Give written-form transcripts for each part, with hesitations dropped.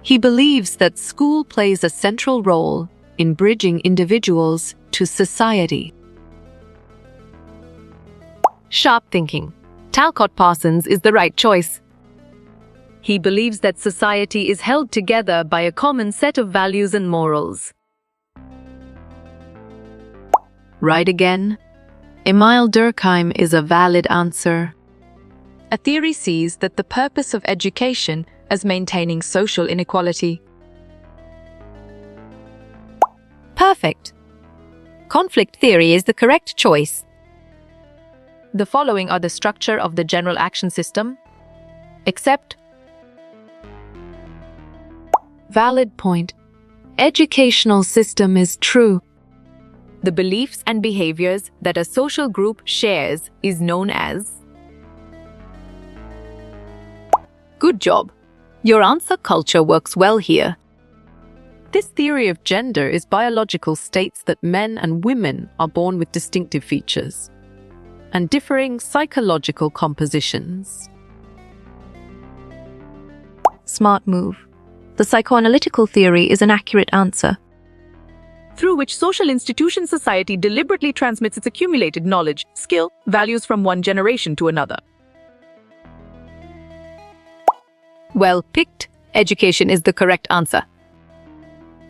He believes that school plays a central role in bridging individuals to society. Sharp thinking. Talcott Parsons is the right choice. He believes that society is held together by a common set of values and morals. Right again. Emile Durkheim is a valid answer. A theory sees that the purpose of education as maintaining social inequality. Perfect. Conflict theory is the correct choice. The following are the structure of the general action system, except. Valid point. Educational system is true. The beliefs and behaviors that a social group shares is known as. Good job. Your answer culture works well here. This theory of gender is biological, states that men and women are born with distinctive features and differing psychological compositions. Smart move. The psychoanalytical theory is an accurate answer. Through which social institution society deliberately transmits its accumulated knowledge, skill, values from one generation to another. Well picked. Education is the correct answer.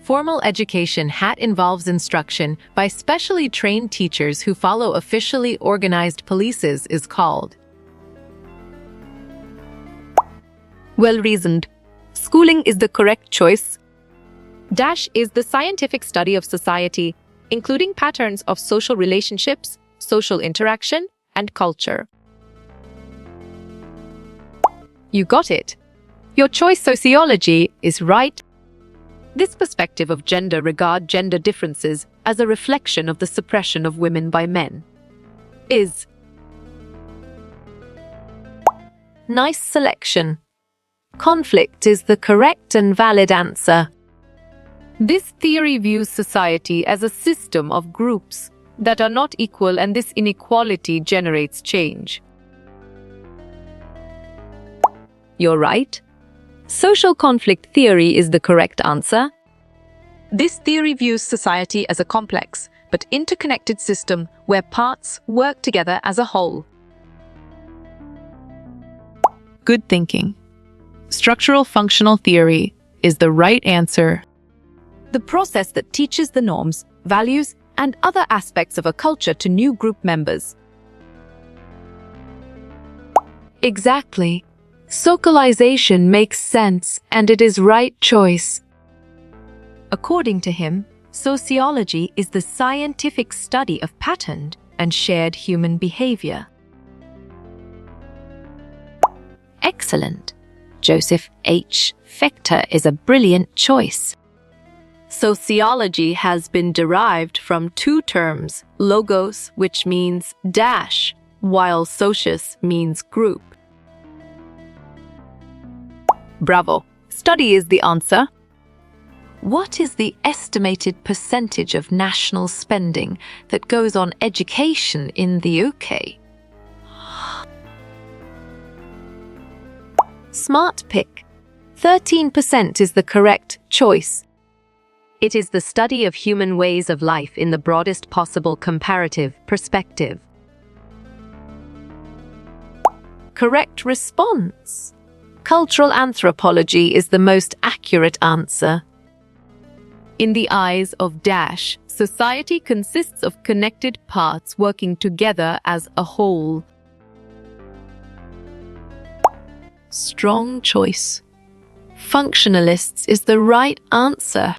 Formal education HAT involves instruction by specially trained teachers who follow officially organized policies is called. Well reasoned. Schooling is the correct choice. Dash is the scientific study of society, including patterns of social relationships, social interaction, and culture. You got it. Your choice sociology is right. This perspective of gender regards gender differences as a reflection of the suppression of women by men. Is. Nice selection. Conflict is the correct and valid answer. This theory views society as a system of groups that are not equal, and this inequality generates change. You're right. Social conflict theory is the correct answer. This theory views society as a complex but interconnected system where parts work together as a whole. Good thinking. Structural functional theory is the right answer. The process that teaches the norms, values, and other aspects of a culture to new group members. Exactly. Socialization makes sense, and it is right choice. According to him, sociology is the scientific study of patterned and shared human behavior. Excellent. Joseph H. Fechter is a brilliant choice. Sociology has been derived from two terms, logos, which means dash, while socius means group. Bravo. Study is the answer. What is the estimated percentage of national spending that goes on education in the UK? Smart pick. 13% is the correct choice. It is the study of human ways of life in the broadest possible comparative perspective. Correct response. Cultural anthropology is the most accurate answer. In the eyes of dash, society consists of connected parts working together as a whole. Strong choice. Functionalists is the right answer.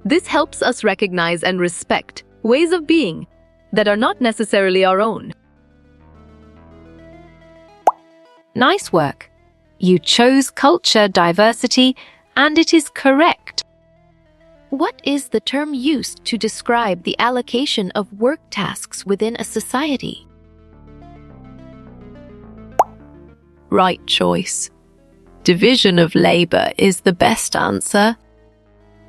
This helps us recognize and respect ways of being that are not necessarily our own. Nice work. You chose culture diversity, and it is correct. What is the term used to describe the allocation of work tasks within a society? Right choice. Division of labor is the best answer.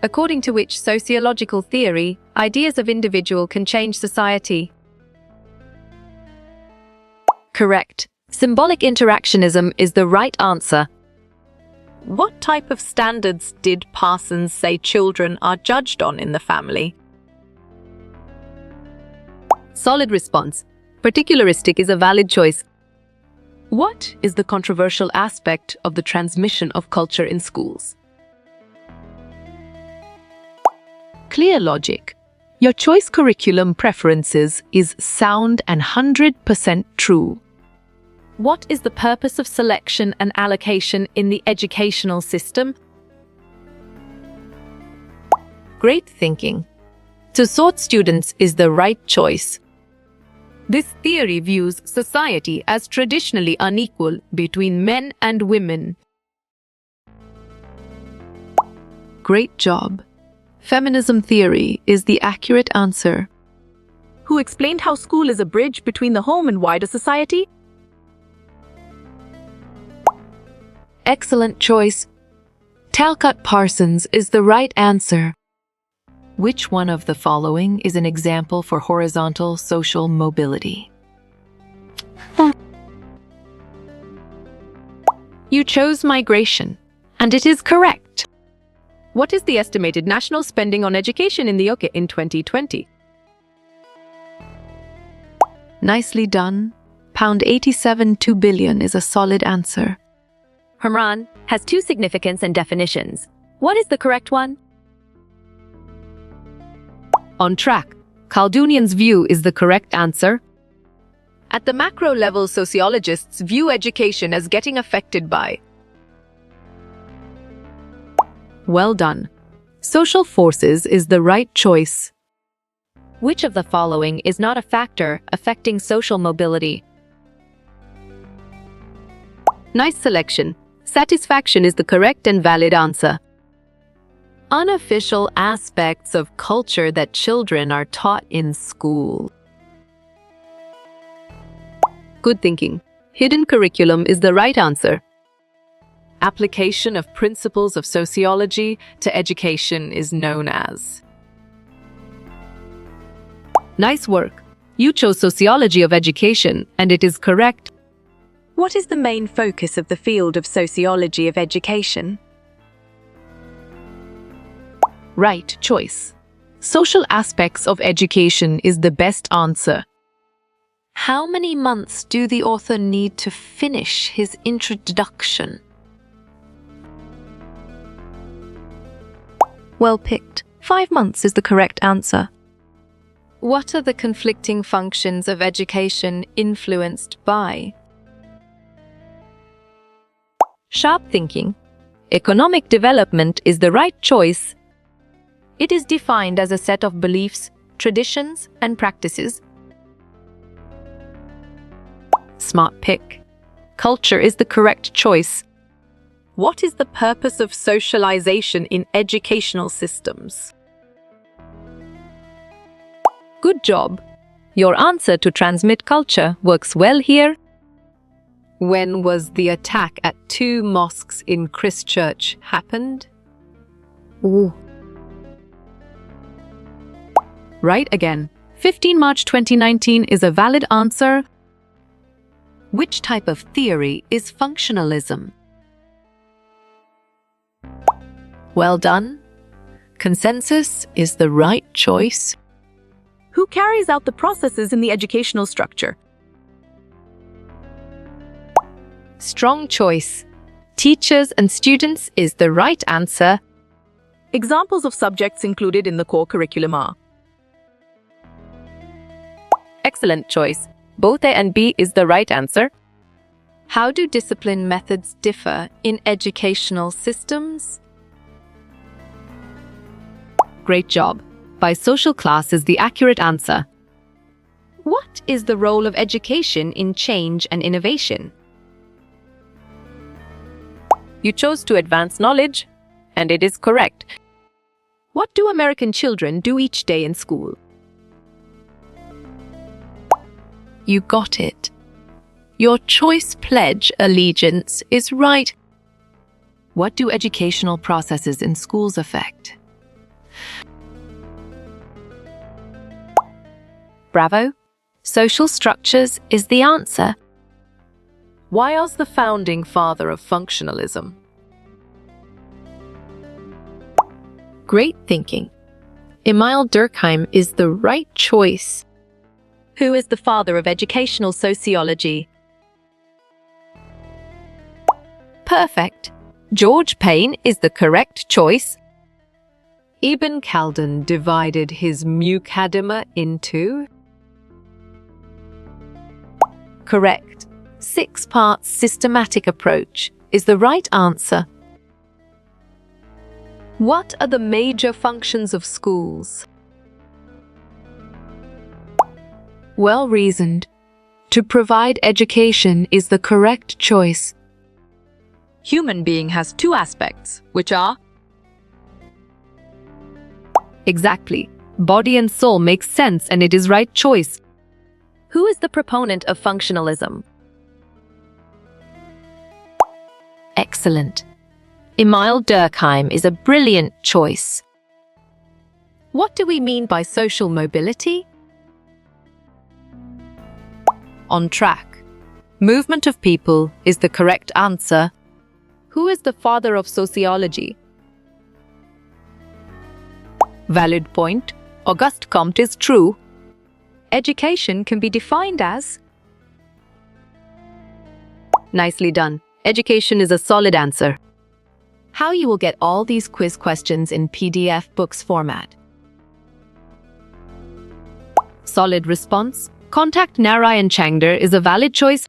According to which sociological theory, ideas of individual can change society. Correct. Symbolic interactionism is the right answer. What type of standards did Parsons say children are judged on in the family? Solid response. Particularistic is a valid choice. What is the controversial aspect of the transmission of culture in schools? Clear logic. Your choice curriculum preferences is sound and 100% true. What is the purpose of selection and allocation in the educational system? Great thinking. To sort students is the right choice. This theory views society as traditionally unequal between men and women. Great job. Feminism theory is the accurate answer. Who explained how school is a bridge between the home and wider society? Excellent choice. Talcott Parsons is the right answer. Which one of the following is an example for horizontal social mobility? You chose migration, and it is correct. What is the estimated national spending on education in the UK in 2020? Nicely done. £87.2 billion is a solid answer. Herman has two significance and definitions. What is the correct one? On track. Khaldunian's view is the correct answer. At the macro level, sociologists view education as getting affected by. Well done. Social forces is the right choice. Which of the following is not a factor affecting social mobility? Nice selection. Satisfaction is the correct and valid answer. Unofficial aspects of culture that children are taught in school. Good thinking. Hidden curriculum is the right answer. Application of principles of sociology to education is known as. Nice work. You chose Sociology of Education, and it is correct. What is the main focus of the field of sociology of education? Right choice. Social aspects of education is the best answer. How many months do the author need to finish his introduction? Well picked. 5 months is the correct answer. What are the conflicting functions of education influenced by? Sharp thinking. Economic development is the right choice. It is defined as a set of beliefs, traditions, and practices. Smart pick. Culture is the correct choice. What is the purpose of socialization in educational systems? Good job. Your answer to transmit culture works well here. When was the attack at 2 mosques in Christchurch happened? Ooh. Right again. 15 March 2019 is a valid answer. Which type of theory is functionalism? Well done. Consensus is the right choice. Who carries out the processes in the educational structure? Strong choice. Teachers and students is the right answer. Examples of subjects included in the core curriculum are. Excellent choice. Both A and B is the right answer. How do discipline methods differ in educational systems? Great job. By social class is the accurate answer. What is the role of education in change and innovation? You chose to advance knowledge, and it is correct. What do American children do each day in school? You got it. Your choice pledge allegiance is right. What do educational processes in schools affect? Bravo. Social structures is the answer. Why was the founding father of functionalism? Great thinking. Emile Durkheim is the right choice. Who is the father of educational sociology? Perfect. George Payne is the correct choice. Ibn Khaldun divided his Muqaddimah into... Correct. 6-part systematic approach is the right answer. What are the major functions of schools? Well reasoned. To provide education is the correct choice. Human being has two aspects, which are Exactly. Body and soul makes sense and it is right choice. Who is the proponent of functionalism? Excellent. Emile Durkheim is a brilliant choice. What do we mean by social mobility? On track. Movement of people is the correct answer. Who is the father of sociology? Valid point. Auguste Comte is true. Education can be defined as... Nicely done. Education is a solid answer. How you will get all these quiz questions in PDF books format. Solid response. Contact Narayan Changder is a valid choice.